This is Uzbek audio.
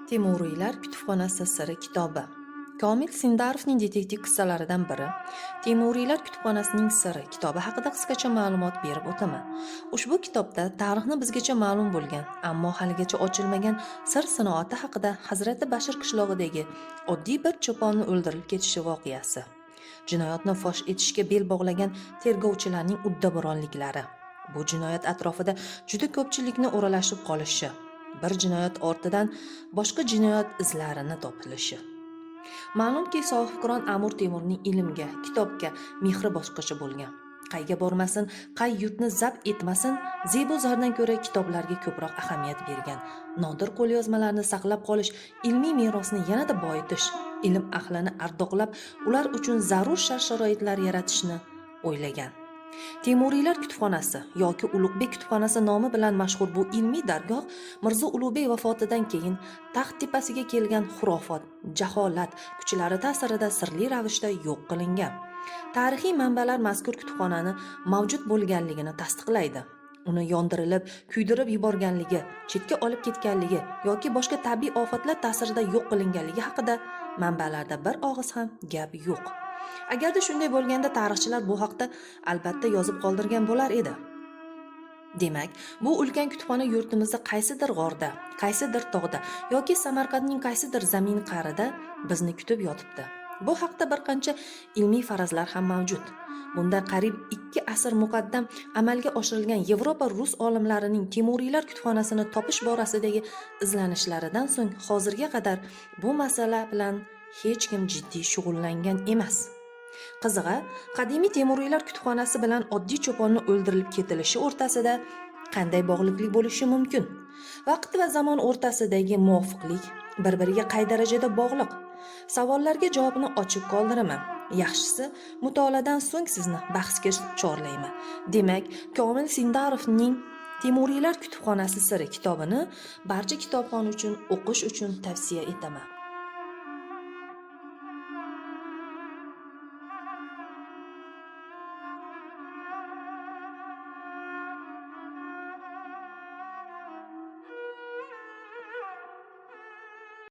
Temuriylar kutubxonasi siri kitobi. Komil Sindarovning detektiv qissalaridan biri Temuriylar kutubxonasining siri kitobi haqida qisqacha ma'lumot berib o'taman. Ushbu kitobda tarixni bizgacha ma'lum bo'lgan, ammo haligacha ochilmagan sir sinoati haqida Hazrati Bashir qishlog'idagi oddiy bir cho'ponni o'ldirilib ketishi voqeasi, jinoyatni fosh etishga bel bog'lagan tergovchilarning uddaburonliklari, bu jinoyat atrofida juda ko'pchilikni o'ralashib qolishi, bir jinoyat ortidan boshqa jinoyat izlarini topilishi. Ma'lumki, sohibqiron Amir Temurning ilmga, kitobga mehri boshqacha bo'lgan. Qayga bormasin, qay yurtni zabt etmasin, zebo zardan ko'ra kitoblarga ko'proq ahamiyat bergan. Nodir qo'lyozmalarni saqlab qolish, ilmiy merosni yanada boyitish, ilm ahlini ardoqlab, ular uchun zarur shart-sharoitlar yaratishni o'ylagan. Temuriylar kutubxonasi yoki Ulug'bek kutubxonasi nomi bilan mashhur bu ilmiy dargoh Mirzo Ulug'bek vafotidan keyin taxt tepasiga kelgan xurofot, jaholat kuchlari ta'sirida sirli ravishda yo'q qilingan. Tarixiy manbalar mazkur kutubxonani mavjud bo'lganligini tasdiqlaydi. Uni yondirilib, kuydirib yuborganligi, chetga olib ketganligi yoki boshqa tabiiy ofatlar ta'sirida yo'q qilinganligi haqida manbalarda bir og'iz ham gap yo'q. Agarda shunday bo'lganda, tarixchilar bu haqda albatta yozib qoldirgan bo'lar edi. Demak, bu ulkan kutubxona yurtimizda qaysidir g'orda, qaysidir tog'da yoki Samarqandning qaysidir zamin qa'rida bizni kutib yotibdi. Bu haqda bir qancha ilmiy farazlar ham mavjud. Bunda qariyb 2 asr muqaddam amalga oshirilgan Yevropa rus olimlarining Temuriylar kutubxonasini topish borasidagi izlanishlaridan so'ng hozirga qadar bu masala bilan hech kim jiddiy shug'ullangan emas. Qizig'i, qadimiy Temuriylar kutubxonasi bilan oddiy cho'ponni o'ldirilib ketilishi o'rtasida qanday bog'liqlik bo'lishi mumkin? Vaqt va zamon o'rtasidagi muvofiqlik bir-biriga qay darajada bog'liq? Savollarga javobni ochiq qoldiraman. Yaxshisi, mutolaadan so'ng sizni bahsga chorlayman. Demak, Komil Sindarovning Temuriylar kutubxonasi siri kitobini barcha kitobxon uchun o'qish uchun tavsiya etaman.